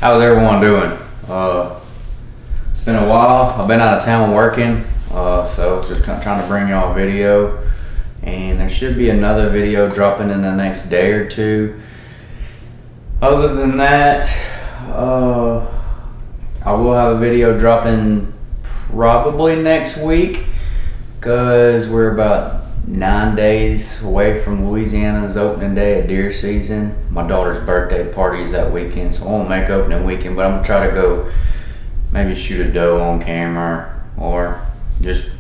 How's everyone doing? It's been a while. I've been out of town working, so just kind of trying to bring y'all a video. And there should be another video dropping in the next day or two. Other than that, I will have a video dropping probably next week, because we're about 9 days away from Louisiana's opening day of deer season. My daughter's birthday party's that weekend, so I won't make opening weekend, but I'm gonna try to go maybe shoot a doe on camera or just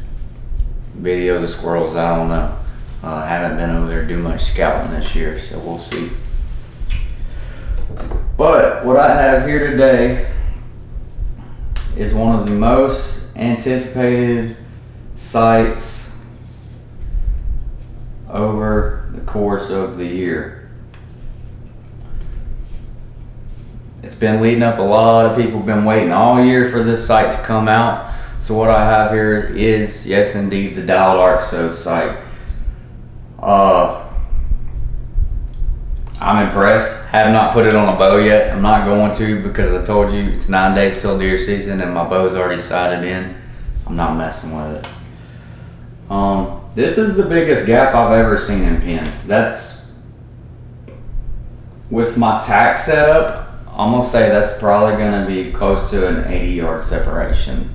video the squirrels. I don't know. I haven't been over there to do much scouting this year, so we'll see. But what I have here today is one of the most anticipated sights over the course of the year. It's been leading up. A lot of people have been waiting all year for this site to come out. So what I have here is, yes indeed, the dialed Arxos site. I'm impressed. Have not put it on a bow yet. I'm not going to, because I told you it's 9 days till deer season and my bow's already sighted in. I'm not messing with it. This is the biggest gap I've ever seen in pins. That's, with my tack setup, I'm gonna say that's probably gonna be close to an 80-yard separation,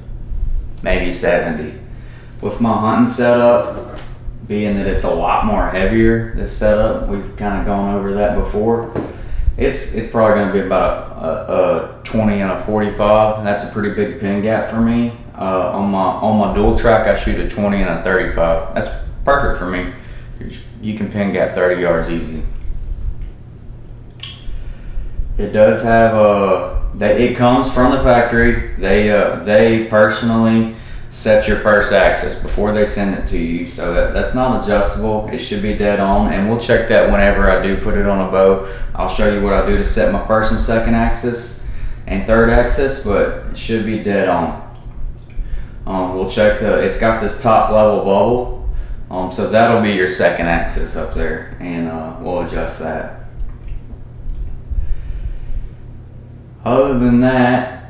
maybe 70. With my hunting setup, being that it's a lot more heavier, this setup, we've kind of gone over that before, it's probably gonna be about a 20 and a 45. That's a pretty big pin gap for me. On my dual track, I shoot a 20 and a 35. That's perfect for me. You can pin gap 30 yards easy. It does have it comes from the factory. They personally set your first axis before they send it to you, so that's not adjustable. It should be dead on, and we'll check that whenever I do put it on a bow. I'll show you what I do to set my first and second axis and third axis, but it should be dead on. We'll check it's got this top level bubble, so that'll be your second axis up there, and we'll adjust that. Other than that,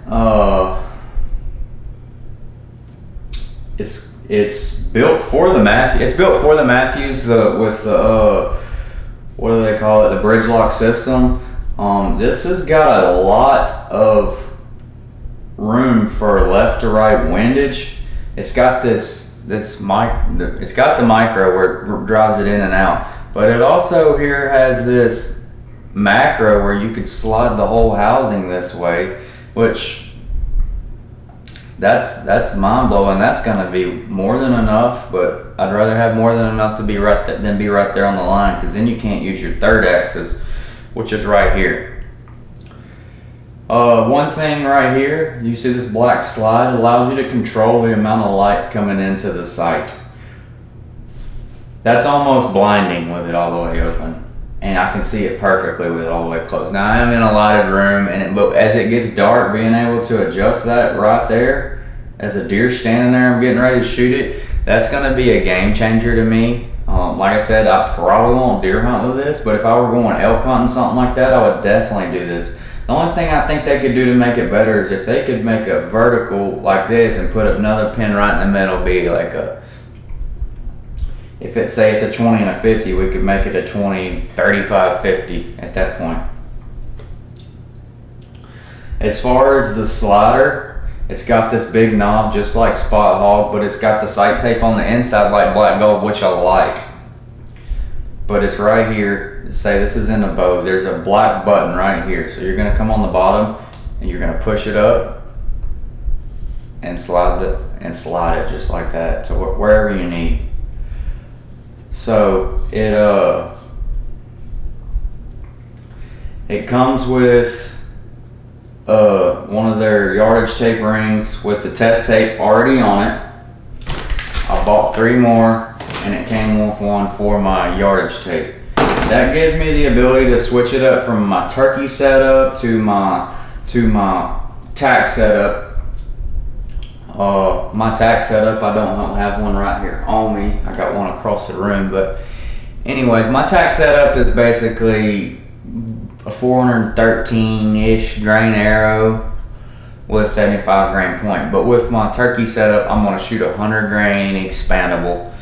it's built for the Matthews. It's built for the Matthews with the what do they call it? The bridge lock system. This has got a lot of room for left to right windage. It's got it's got the micro where it drives it in and out, but it also here has this macro where you could slide the whole housing this way, which that's mind-blowing. That's gonna be more than enough, but I'd rather have more than enough to be right than be right there on the line, because then you can't use your third axis, which is right here. One thing right here, you see this black slide, allows you to control the amount of light coming into the sight. That's almost blinding with it all the way open, and I can see it perfectly with it all the way closed. Now I am in a lighted room, but as it gets dark, being able to adjust that right there, as a deer standing there, I'm getting ready to shoot it, that's gonna be a game changer to me. Like I said, I probably won't deer hunt with this, but if I were going elk hunting, something like that, I would definitely do this. The only thing I think they could do to make it better is if they could make a vertical like this and put another pin right in the middle, be like if it say it's a 20 and a 50, we could make it a 20, 35, 50 at that point. As far as the slider, it's got this big knob just like Spot Hog, but it's got the sight tape on the inside like Black Gold, which I like. But it's right here. Say this is in a bow. There's a black button right here. So you're gonna come on the bottom and you're gonna push it up and slide it just like that to wherever you need. So it comes with one of their yardage tape rings with the test tape already on it. I bought 3 more, and it came with one for my yardage tape. That gives me the ability to switch it up from my turkey setup to my tack setup. My tack setup, I don't have one right here on me. I got one across the room, but anyways, my tack setup is basically a 413-ish grain arrow with 75 grain point. But with my turkey setup, I'm gonna shoot a 100 grain expandable.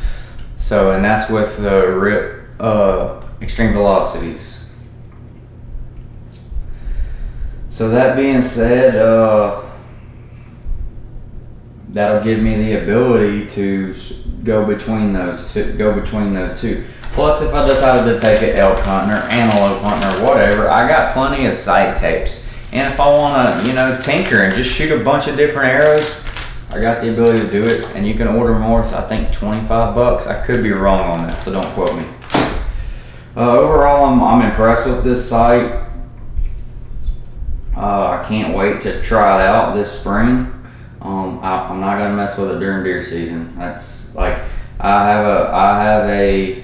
So, and that's with the RIP extreme velocities. So that being said, that'll give me the ability to go between those two. Plus, if I decided to take it elk hunting or antelope hunting or whatever, I got plenty of sight tapes. And if I want to, tinker and just shoot a bunch of different arrows, I got the ability to do it. And you can order them worth, I think, 25 bucks. I could be wrong on that, so don't quote me. Overall, I'm impressed with this sight. I can't wait to try it out this spring. I'm not gonna mess with it during deer season. That's like I have a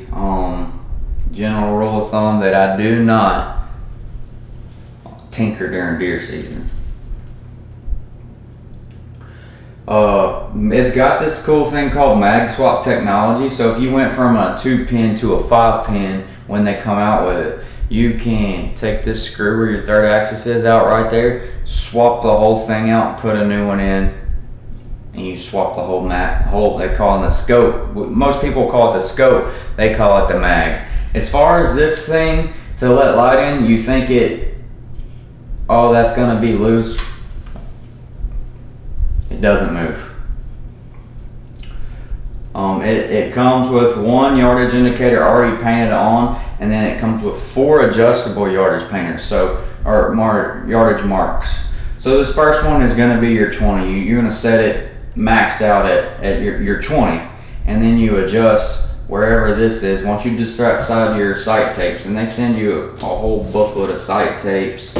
general rule of thumb that I do not tinker during deer season. It's got this cool thing called mag swap technology. So if you went from a 2-pin to a 5-pin when they come out with it, you can take this screw where your third axis is out right there, swap the whole thing out, put a new one in, and you swap the whole they call it the scope. Most people call it the scope, they call it the mag. As far as this thing to let light in, you think that's gonna be loose. It doesn't move. It comes with 1 yardage indicator already painted on, and then it comes with 4 adjustable yardage painters, yardage marks. So this first one is going to be your 20. You're going to set it maxed out at your 20, and then you adjust wherever this is. Once you decide your sight tapes, and they send you a whole booklet of sight tapes.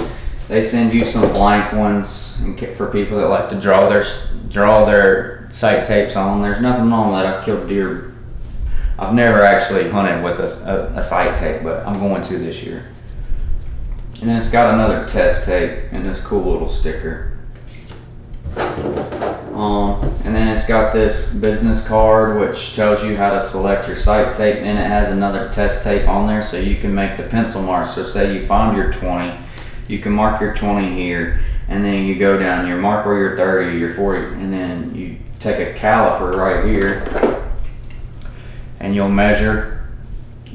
They send you some blank ones for people that like to draw their sight tapes on. There's nothing wrong with that. I've killed deer. I've never actually hunted with a sight tape, but I'm going to this year. And then it's got another test tape and this cool little sticker. And then it's got this business card which tells you how to select your sight tape, and it has another test tape on there so you can make the pencil marks. So say you find your 20, you can mark your 20 here, and then you go down, you mark where your 30, your 40, and then you take a caliper right here and you'll measure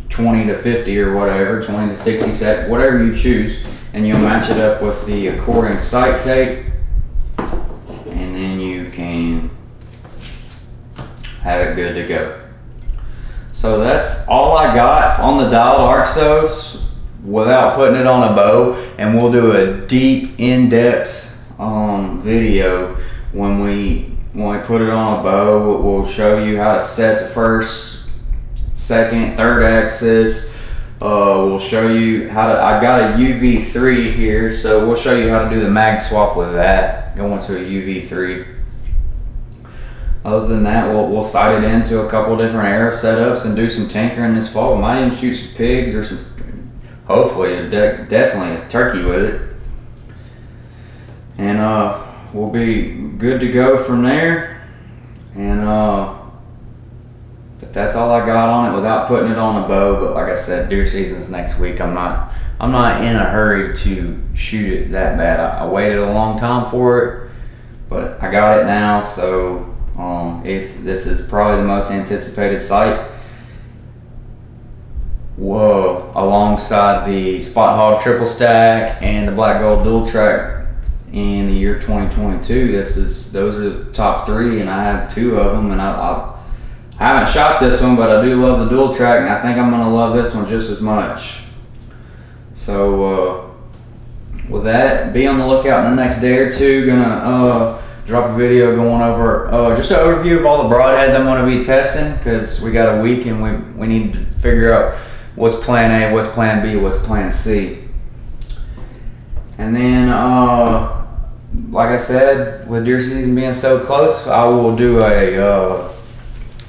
20 to 50 or whatever, 20 to 60 set, whatever you choose, and you'll match it up with the according sight tape, and then you can have it good to go. So that's all I got on the dialed Arxos without putting it on a bow, and we'll do a deep, in-depth video when we put it on a bow. We'll show you how to set the first, second, third axis. We'll show you how to, I got a UV3 here, so we'll show you how to do the mag swap with that, going to a UV3. Other than that, we'll sight it into a couple different arrow setups and do some tinkering this fall. We might even shoot some pigs or some, hopefully, definitely a turkey with it. And we'll be good to go from there. And but that's all I got on it without putting it on a bow. But like I said, deer season's next week. I'm not in a hurry to shoot it that bad. I waited a long time for it, but I got it now. So this is probably the most anticipated sight. Whoa! Alongside the Spot Hog triple stack and the Black Gold dual track in the year 2022, those are the top 3, and I have 2 of them, and I haven't shot this one, but I do love the dual track, and I think I'm gonna love this one just as much. So with that, be on the lookout in the next day or two. Gonna drop a video going over just an overview of all the broadheads I'm gonna be testing, because we got a week and we need to figure out what's plan A, what's plan B, what's plan C. And then like I said, with deer season being so close, I will do a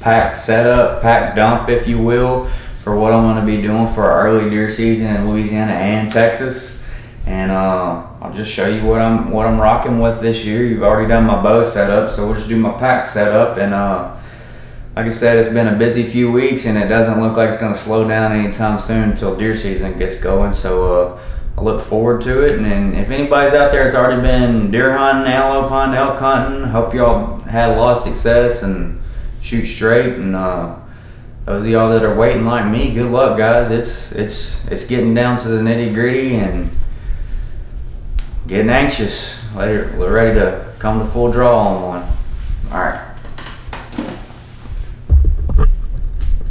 pack setup, pack dump if you will, for what I'm going to be doing for early deer season in Louisiana and Texas. And I'll just show you what I'm rocking with this year. You've already done my bow setup, so we'll just do my pack setup. And like I said, it's been a busy few weeks, and it doesn't look like it's going to slow down anytime soon until deer season gets going. So I look forward to it. And then if anybody's out there that's already been deer hunting, antelope hunting, elk hunting, hope y'all had a lot of success and shoot straight. And those of y'all that are waiting like me, good luck, guys. It's getting down to the nitty gritty and getting anxious. We're ready to come to full draw on one. All right.